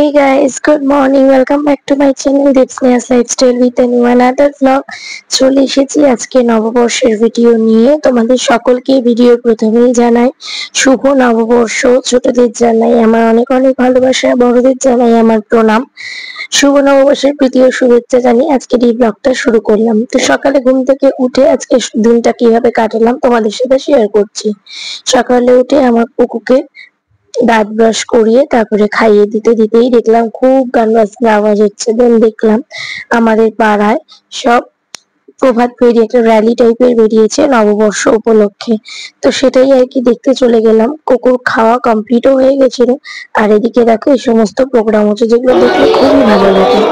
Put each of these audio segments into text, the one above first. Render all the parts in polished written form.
Hey guys, good morning. Welcome back to my channel Dipsnia's Lifestyle with a new another vlog. চলে এসেছি আজকে নববর্ষের video নিয়ে। তোমাদের সকলকে ভিডিওর প্রথমেই জানাই শুভ নববর্ষ। ছোটদের জানাই আমার অনেক অনেক ভালোবাসা, বড়দের জানাই আমার প্রণাম। শুভ নববর্ষের প্রীতি ও শুভেচ্ছা জানিয়ে আজকের এই ব্লগটা শুরু করলাম। তো সকালে ঘুম থেকে উঠে আজকে দিনটা কিভাবে কাটালাম তোমাদের সাথে শেয়ার করছি। সকালে উঠে আমার কুকুরকে দাঁত ব্রাশ করিয়ে তারপরে খাইয়ে দিতেই দেখলাম খুব গান বাজনার আওয়াজ হচ্ছে। দেন দেখলাম আমাদের পাড়ায় সব প্রভাত ফেরি একটা র্যালি টাইপের বেরিয়েছে নববর্ষ উপলক্ষে। তো সেটাই আর কি দেখতে চলে গেলাম। কুকুর খাওয়া কমপ্লিটও হয়ে গেছিল, আর এদিকে দেখো এই সমস্ত প্রোগ্রাম হচ্ছে যেগুলো দেখলে খুবই ভালো লাগে।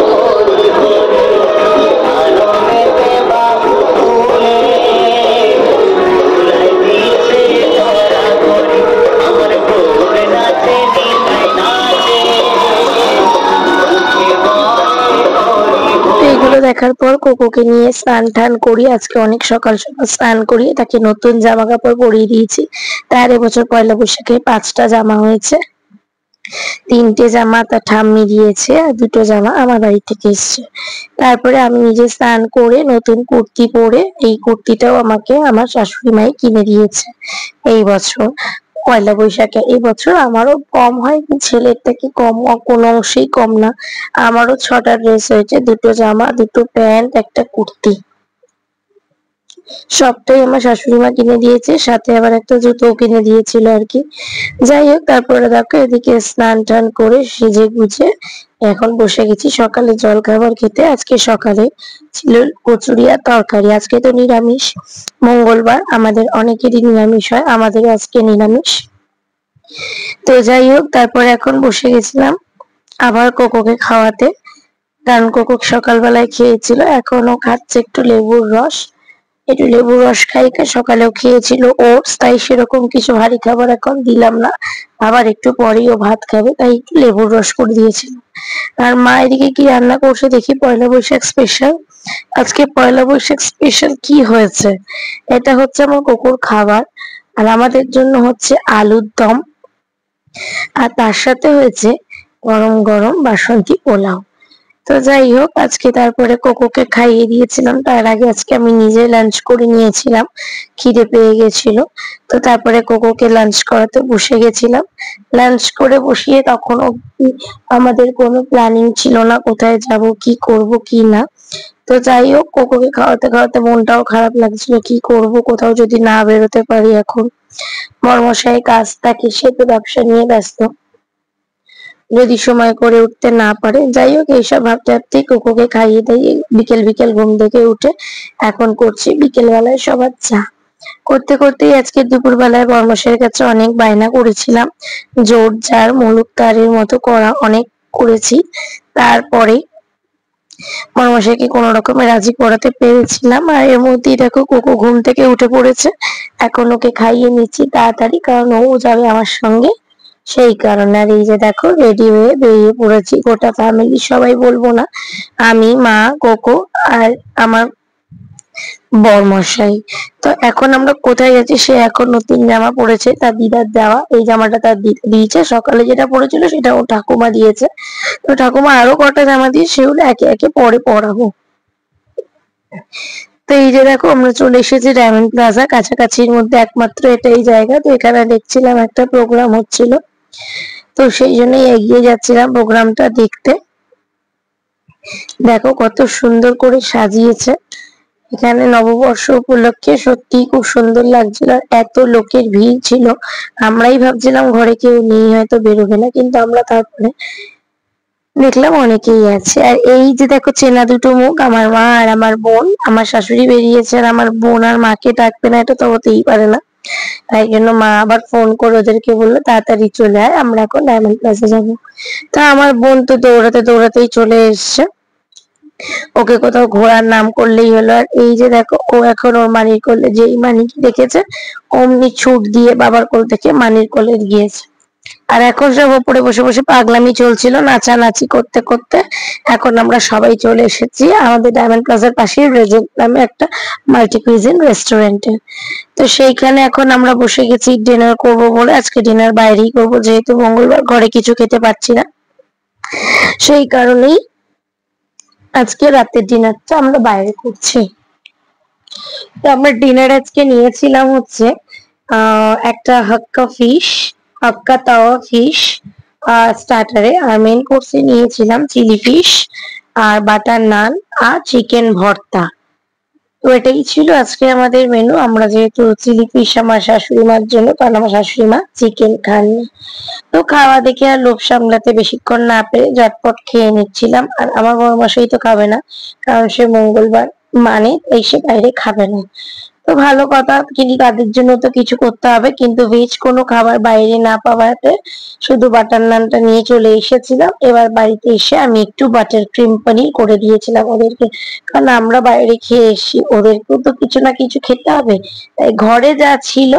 দেখার পর কোকোকে নিয়ে স্নান টান করি। আজকে অনেক সকাল সকাল স্নান করিয়ে তাকে নতুন জামা কাপড় পরিয়ে দিয়েছি। তার এবছর পয়লা বৈশাখে 5টা জামা হয়েছে। 3টে জামা তার ঠাম্মি দিয়েছে আর 2টো জামা আমার বাড়ি থেকে এসছে। তারপরে আমি নিজে স্নান করে নতুন কুর্তি পরে, এই কুর্তিটাও আমাকে আমার শাশুড়ি মাই কিনে দিয়েছে এই বছর পয়লা বৈশাখে। এই বছর আমারও কম হয়, ছেলের থেকে কম, কোনো অংশেই কম না। আমারও 6টা ড্রেস হয়েছে, 2টো জামা, 2টো প্যান্ট, একটা কুর্তি। সবটাই আমার শাশুড়ি মা কিনে দিয়েছে, সাথে আবার একটা জুতো কিনে দিয়েছিল আর কি। যাই হোক, তারপরে দেখো এদিকে স্নান টান করে সেজে গুজে এখন বসে গেছি সকালে জল খাবার খেতে। আজকে সকালে ছিল কচুরি আর তরকারি। আজকে তো নিরামিষ, মঙ্গলবার, আমাদের অনেকেরই নিরামিষ হয়, আমাদের আজকে নিরামিষ। তো যাই হোক, তারপরে এখন বসে গেছিলাম আবার কোকোকে খাওয়াতে, কারণ কোকো সকালবেলায় খেয়েছিল, এখনো খাচ্ছে একটু লেবুর রস। একটু লেবুর রস খাইতে সকালেও খেয়েছিল ওটস, তাই সেরকম কিছু ভারী খাবার এখন দিলাম না। আবার একটু পরেই ও ভাত খাবে, তাই একটু লেবুর রস করে দিয়েছিলাম। আর মা এদিকে কি রান্না করছে দেখি, পয়লা বৈশাখ স্পেশাল। আজকে পয়লা বৈশাখ স্পেশাল কি হয়েছে, এটা হচ্ছে আমার কুকুর খাবার, আর আমাদের জন্য হচ্ছে আলুর দম, আর তার সাথে হয়েছে গরম গরম বাসন্তী পোলাও। তো যাই হোক, আজকে তারপরে কোকোকে খাইয়ে দিয়েছিলাম, তার আগে আজকে আমি নিজে লাঞ্চ করে নিয়েছিলাম, খিদে পেয়ে গেছিল। তো তারপরে কোকোকে লাঞ্চ করাতে বসে গেছিলাম। লাঞ্চ করে বসিয়ে তখন অব্দি আমাদের কোনো প্ল্যানিং ছিল না কোথায় যাব, কি করব কি না। তো যাই হোক, কোকোকে খাওয়াতে খাওয়াতে মনটাও খারাপ লাগছিল, কি করব কোথাও যদি না বেরোতে পারি। এখন বড়মশাই কাজ থাকে, সে তো ব্যবসা নিয়ে ব্যস্ত, যদি সময় করে উঠতে না পারে। যাই হোক, এইসব ভাবতে ভাবতেই কোকোকে খাইয়ে দিয়ে বিকেল বিকেল ঘুম থেকে উঠে এখন করছি বিকেল বেলায় সবার চা। করতে করতেই আজকে দুপুর বেলায় বড়মশাইয়ের কাছে অনেক বায়না করেছিলাম, জোর জার মুলুক তারের মতো করা অনেক করেছি। তারপরে বড়মশাইকে কোনো রকমে রাজি করাতে পেরেছিলাম, আর এর মধ্যেই দেখো কোকো ঘুম থেকে উঠে পড়েছে। এখন ওকে খাইয়ে নিচ্ছি তাড়াতাড়ি, কারণ ও যাবে আমার সঙ্গে, সেই কারণে। আর এই যে দেখো রেডি হয়ে বেরিয়ে পড়েছি, গোটা ফ্যামিলি সবাই বলবো না, আমি, মা, কোকো আর আমার বরমশাই। তো এখন আমরা কোথায় যাচ্ছি, সে এখন নতুন জামা পরেছে, তার দিদার দেওয়া এই জামাটা তার দিয়েছে। সকালে যেটা পরেছিল সেটা ও ঠাকুমা দিয়েছে। তো ঠাকুমা আরো কটা জামা দিয়ে সেগুলো একে একে পরে পরাবো। তো এই যে দেখো আমরা চলে এসেছি ডায়মন্ড প্লাজা, কাছাকাছির মধ্যে একমাত্র এটাই জায়গা। তো এখানে দেখছিলাম একটা প্রোগ্রাম হচ্ছিল, তো সেই জন্যই এগিয়ে যাচ্ছিলাম প্রোগ্রামটা দেখতে। দেখো কত সুন্দর করে সাজিয়েছে এখানে নববর্ষ উপলক্ষে, সত্যি খুব সুন্দর লাগছিল। এত লোকের ভিড় ছিল, আমরাই ভাবছিলাম ঘরে কেউ নেই, হয়তো বেরোবে না, কিন্তু আমরা তারপরে দেখলাম অনেকেই আছে। আর এই যে দেখো চেনা দুটো মুখ, আমার মা আর আমার বোন। আমার শাশুড়ি বেরিয়েছে আর আমার বোন আর মাকে ডাকবে না, এটা তো হতেই পারে না। তাই জন্য মা আবার ফোন করে ওদেরকে বললো তাড়াতাড়ি চলে আয়, আমরা এখন ডায়মন্ড প্লাজা যাবো। তা আমার বোন তো দৌড়াতে দৌড়াতেই চলে এসছে, ওকে কোথাও ঘোরার নাম করলেই হলো। আর এই যে দেখো ও এখন ওর মানির কোলে, যেই মানিক দেখেছে অমনি ছুট দিয়ে বাবার কোল থেকে মানির কোলে গিয়েছে। আর এখন সব উপরে বসে বসে পাগলামি চলছিল, নাচানাচি করতে করতে এখন আমরা সবাই চলে এসেছি আমাদের ডায়মন্ড প্লাজার পাশে রেজেন্ট নামে একটা মাল্টি কুইজিন রেস্টুরেন্টে। তো সেইখানে এখন আমরা বসে গেছি ডিনার করব বলে। আজকে ডিনার বাইরেই করব, যেহেতু মঙ্গলবার ঘরে কিছু খেতে পাচ্ছি না। সেই কারণেই আজকে রাতের ডিনারটা আমরা বাইরে করছি। তো আমরা ডিনার আজকে নিয়েছিলাম হচ্ছে একটা হাক্কা তাওয়া ফিশ স্টার্টারে, আর মেন কোর্সে নিয়েছিলাম চিলি ফিশ আর বাটার নান আর চিকেন ভর্তা। তো এটাই ছিল আজকে আমাদের মেনু। আমরা যেহেতু চিলি ফিশ আমার শাশুড়ি মার জন্য, কারণ আমার শাশুড়ি মা চিকেন খান না, তো খাওয়া দেখে আর লোভ সামলাতে বেশিক্ষণ না পেরে ঝটপট খেয়ে নিচ্ছিলাম। আর আমার বড় মশাই তো খাবে না, কারণ সে মঙ্গলবার মানে সে বাইরে খাবে না। তো ভালো কথা, কিন্তু তাদের জন্য তো কিছু করতে হবে, কিন্তু ভেজ কোনো খাবার বাইরে না পাওয়াতে শুধু বাটার নানটা নিয়ে চলে এসেছিলাম। এবার বাড়িতে এসে আমি একটু বাটার ক্রিম পনির করে দিয়েছিলাম ওদেরকে, কারণ আমরা বাইরে খেয়ে এসেছি, ওদেরকেও তো কিছু না কিছু খেতে হবে। তাই ঘরে যা ছিল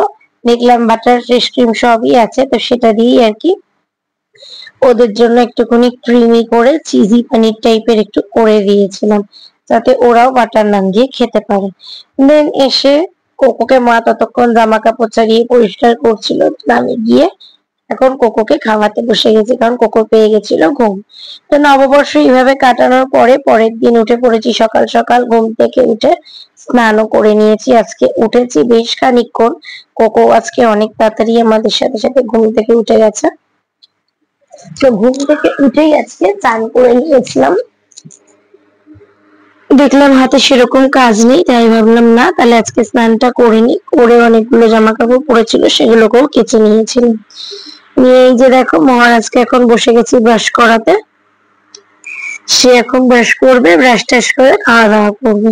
দেখলাম বাটার ফ্রেশ ক্রিম সবই আছে, তো সেটা দিয়েই আর কি ওদের জন্য একটুখানি ক্রিমি করে চিজি পনির টাইপের একটু করে দিয়েছিলাম, যাতে ওরাও বাটার নান দিয়ে খেতে পারে। দেন এসে কোকোকে মা ততক্ষণ জামা কাপড় ছাড়িয়ে পরিষ্কার করছিল, আমি গিয়ে এখন কোকোকে খাওয়াতে বসে গেছি, কারণ কোকো পেয়ে গেছিল ঘুম। তো নববর্ষ এইভাবে কাটানোর পরে পরের দিন উঠে পড়েছি সকাল সকাল, ঘুম থেকে উঠে স্নানও করে নিয়েছি। আজকে উঠেছি বেশ খানিকক্ষণ, কোকো আজকে অনেক তাড়াতাড়ি আমাদের সাথে সাথে ঘুম থেকে উঠে গেছে। তো ঘুম থেকে উঠেই আজকে চান করে নিয়েছিলাম। দেখলাম হাতে সেরকম কাজ নেই, তাই ভাবলাম না তাহলে আজকে স্নানটা করে নি, করে অনেকগুলো জামা কাপড় পরেছিল সেগুলোকেও কেচে নিয়েছিলাম। নিয়ে এই যে দেখো মহারাজকে এখন বসে গেছি ব্রাশ করাতে। সে এখন ব্রাশ করবে, ব্রাশ টাশ করে খাওয়া দাওয়া করবে।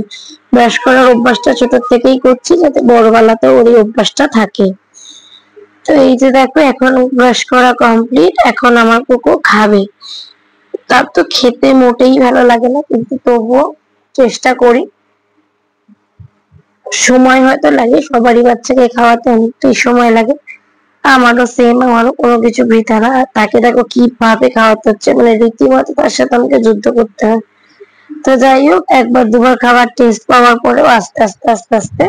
ব্রাশ করার অভ্যাসটা ছোট থেকেই করছি, যাতে বড়বেলাতে ওর এই অভ্যাসটা থাকে। তো এই যে দেখো এখন ব্রাশ করা কমপ্লিট, এখন আমার কোকো খাবে। তার তো খেতে মোটেই ভালো লাগে না, কিন্তু তবুও চেষ্টা করি। সময় হয়তো লাগে, সবারই বাচ্চাকে খাওয়াতে অনেকটাই সময় লাগে, আমারও সেম, আমারও কোনো কিছু বৃথা না। আর তাকে দেখো কিভাবে খাওয়াতে হচ্ছে, মানে রীতিমতো তার সাথে আমাকে যুদ্ধ করতে হয়। তো যাই হোক, একবার দুবার খাবার টেস্ট পাওয়ার পরেও আস্তে আস্তে আস্তে আস্তে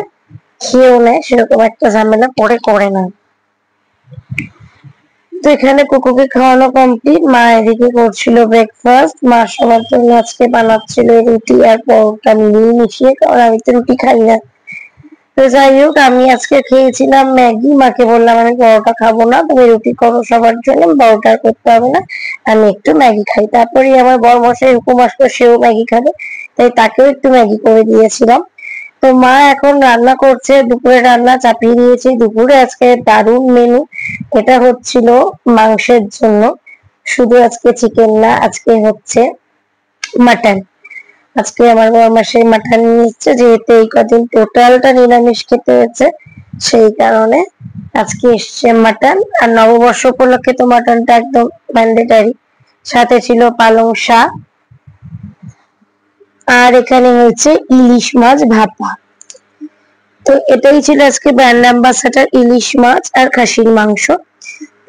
খেয়েও নেয়, সেরকম একটা ঝামেলা পরে করে না। তো এখানে কুকুকে খাওয়ানো কমপ্লিট, মা এদিকে করছিল ব্রেকফাস্ট। মা সবার জন্য আজকে বানাচ্ছিল রুটি আর পরোটা মিশিয়ে, কারণ আমি তো রুটি খাই না। তো যাই হোক, আমি আজকে খেয়েছিলাম ম্যাগি। মাকে বললাম আমি পরোটা খাবো না, তুমি রুটি করো সবার জন্য, পরোটা করতে হবে না, আমি একটু ম্যাগি খাই। তারপরে আমার বড় মশাই হুকুম আসলো সেও ম্যাগি খাবে, তাই তাকেও একটু ম্যাগি করে দিয়েছিলাম। তো মা এখন রান্না করছে, দুপুরে রান্না চাপিয়ে দিয়েছে। দুপুরে আজকে দারুণ মেনু, এটা হচ্ছিল মাংসের জন্য, শুধু আজকে চিকেন না, আজকে হচ্ছে মাটন। আজকে আমার বড় মাসের মাটন নিচ্ছে, যেহেতু এই কদিন টোটালটা নিরামিষ খেতে হয়েছে, সেই কারণে আজকে এসছে মাটন। আর নববর্ষ উপলক্ষে তো মাটনটা একদম ম্যান্ডেটারি। সাথে ছিল পালং শাক, আর এখানে হয়েছে ইলিশ মাছ ভাপা। তো এটাই ছিল আজকে ব্র্যান্ড অ্যাম্বাসাডার, ইলিশ মাছ আর খাসির মাংস।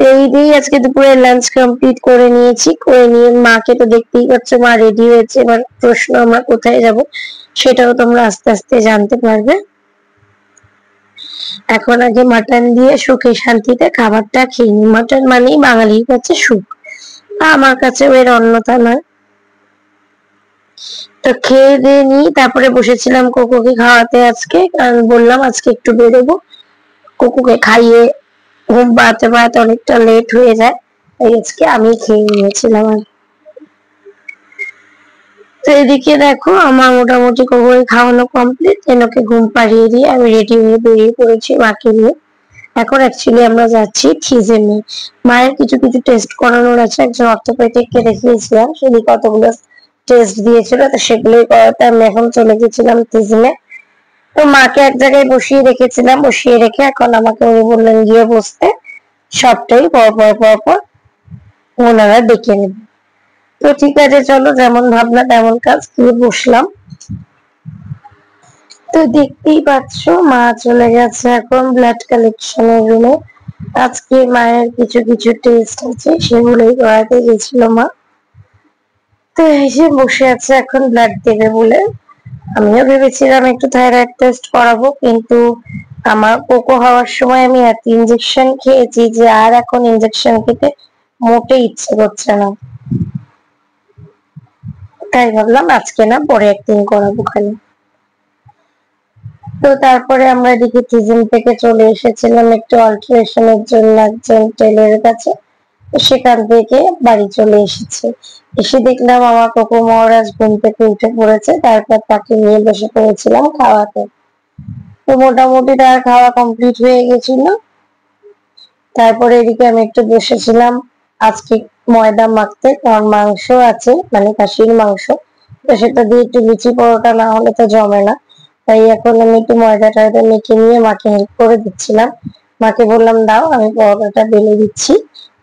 এই দিয়েই আজকে দুপুরে লাঞ্চ কমপ্লিট করে নিয়েছি। করে নিয়ে মাকে তো দেখতেই পাচ্ছ, মা রেডি হয়েছে। এবার প্রশ্ন, আমরা কোথায় যাব সেটাও তোমরা আস্তে আস্তে জানতে পারবে। এখন আগে মাটন দিয়ে সুখে শান্তিতে খাবারটা খেয়ে নি। মাটন মানেই বাঙালির কাছে সুখ, আমার কাছে এর অন্যথা নয়। তো খেয়ে দিয়ে নি, তারপরে বসেছিলাম কোকোকে খাওয়াতে আজকে, কারণ বললাম আজকে একটু বেরোবো, কোকোকে খাইয়ে ঘুম পাড়াতে পাড়াতে অনেকটা লেট হয়ে যায়, তাই আজকে আমি খেয়ে নিয়েছিলাম। আর তো এদিকে দেখো আমার মোটামুটি কোকোকে খাওয়ানো কমপ্লিট, এনাকে ঘুম পাড়িয়ে দিয়ে আমি রেডি হয়ে বেরিয়ে পড়েছি মাকে নিয়ে। এখন অ্যাকচুয়ালি আমরা যাচ্ছি থিজেনে। মায়ের কিছু কিছু টেস্ট করানোর আছে, একজন অর্থোপেডিককে দেখিয়েছিলাম, সেদিন কতগুলো টেস্ট দিয়েছিল, তো সেগুলোই করাতে আমি এখন চলে গেছিলাম থিজেনে। তো মাকে এক জায়গায় বসিয়ে রেখেছিলাম, বসিয়ে রেখে এখন আমাকে উনি বললেন গিয়ে বসতে, সবটাই পর পর পর পর ওনারা ডেকে নেবেন। তো ঠিক আছে, চলো, যেমন ভাবনা তেমন কাজ, গিয়ে বসলাম। তো দেখতেই পাচ্ছ মা চলে গেছে এখন ব্লাড কালেকশনের রুমে। আজকে মায়ের কিছু কিছু টেস্ট আছে, সেগুলোই করাতে গেছিল মা। তো এসে বসে আছে এখন ব্লাড দেবে বলে। আমিও ভেবেছিলাম একটু থাইরয়েড টেস্ট করাবো, কিন্তু আমার কোকো হওয়ার সময় আমি এত ইনজেকশন খেয়েছি যে আর এখন ইনজেকশন খেতে মোটেই ইচ্ছে করছে না। তাই ভাবলাম আজকে না পরে একদিন করাবো খালি। তো তারপরে আমরা এদিকে টিজিং থেকে চলে এসেছিলাম একটু অল্টারেশনের জন্য একজন টেলারের কাছে। সেখান থেকে বাড়ি চলে এসেছি। এসে দেখলাম আমার কোকো মহারাজ ঘুম থেকে উঠে পড়েছে, তারপর তাকে নিয়ে বসে পড়েছিলাম খাওয়াতে। তো মোটামুটি তার খাওয়া কমপ্লিট হয়ে গেছিল। তারপরে এদিকে আমি একটু বসেছিলাম আজকে ময়দা মাখতে, কারণ মাংস আছে মানে খাসির মাংস, তো সেটা দিয়ে একটু লুচি পরোটা না হলে তো জমে না। তাই এখন আমি একটু ময়দা টয়দা মেখে নিয়ে মাকে হেল্প করে দিচ্ছিলাম। মাকে বললাম দাও আমি পরোটাটা বেলে দিচ্ছি,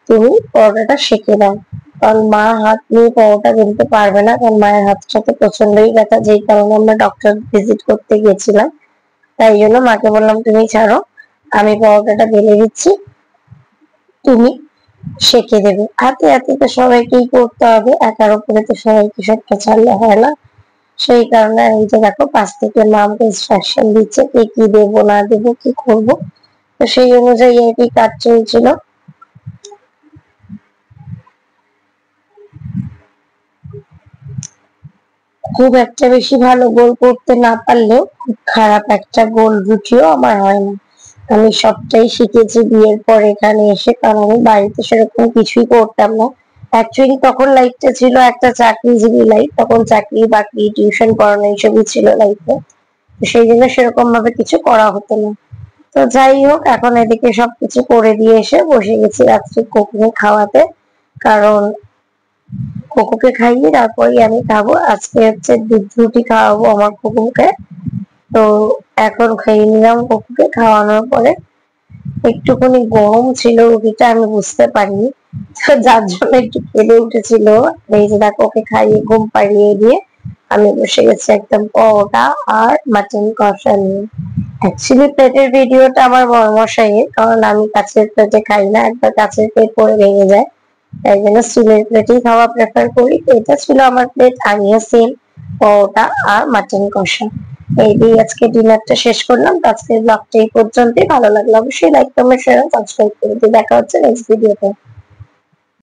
তুমি পরোটাটা সেঁকে দাও। কারণ মা হাত নিয়ে পরোটা বেলতে পারবে না, কারণ মায়ের হাতটাতে প্রচন্ডই ব্যথা, যেই কারণে আমরা ডক্টর ভিজিট করতে গেছিলাম। তাই জন্য মাকে বললাম তুমি ছাড়ো, আমি পরোটাটা বেলে দিচ্ছি, তুমি সেঁকে দেবে। হাতে হাতে তো সবাইকেই করতে হবে, একার উপরে তো সবাইকে সবটা ছাড়লে হয় না। সেই কারণে এই যে দেখো পাশ থেকে মা আমাকে ইনস্ট্রাকশন দিচ্ছে কে কি দেবো না দেবো কি করবো, তো সেই অনুযায়ী আর কি কাজ চলছিল। খুব একটা বেশি ভালো গোল করতে না পারলেও খুব খারাপ একটা গোল রুটিও আমার হয় না। আমি সবটাই শিখেছি বিয়ের পর এখানে এসে, কারণ আমি বাড়িতে সেরকম কিছুই করতাম না। অ্যাকচুয়ালি তখন লাইফটা ছিল একটা চাকরিজীবী লাইফ, তখন চাকরি বাকরি টিউশন পড়ানো এইসবই ছিল লাইফে, তো সেই জন্য সেরকম ভাবে কিছু করা হতো না। তো যাই হোক, এখন এদিকে সবকিছু করে দিয়ে এসে বসে গেছি রাত্রে কোকুকে খাওয়াতে, কারণ কোকুকে খাইয়ে তারপরেই আমি খাবো। আজকে হচ্ছে দুধ রুটি খাওয়াবো আমার কুকুরকে। তো এখন খাইয়ে নিলাম কুকুরকে, খাওয়ানোর পরে একটুখানি গরম ছিল রুটিটা, আমি বুঝতে পারিনি, তো যার জন্য একটু কেঁদে উঠেছিল। এই যে দেখো ওকে খাইয়ে ঘুম পাড়িয়ে দিয়ে আমি বসে গেছি একদম পরোটা আর মাটন কষা নিয়ে। অ্যাকচুয়ালি প্লেটের ভিডিওটা আমার বড়মশাইয়ের, কারণ আমি কাছের প্লেটে খাই না, একবার কাছের প্লেট পরে ভেঙে যায়, তাই জন্য স্টিলের প্লেটেই খাওয়া প্রেফার করি। তো এটা ছিল আমার প্লেট, আমিও সেম পরোটা আর মাটন কষা এই দিয়ে আজকে ডিনারটা শেষ করলাম। তো আজকের ব্লগটা এই পর্যন্তই। ভালো লাগলো অবশ্যই লাইক কমেন্ট শেয়ার সাবস্ক্রাইব করে দিও। দেখা হচ্ছে নেক্সট ভিডিওতে।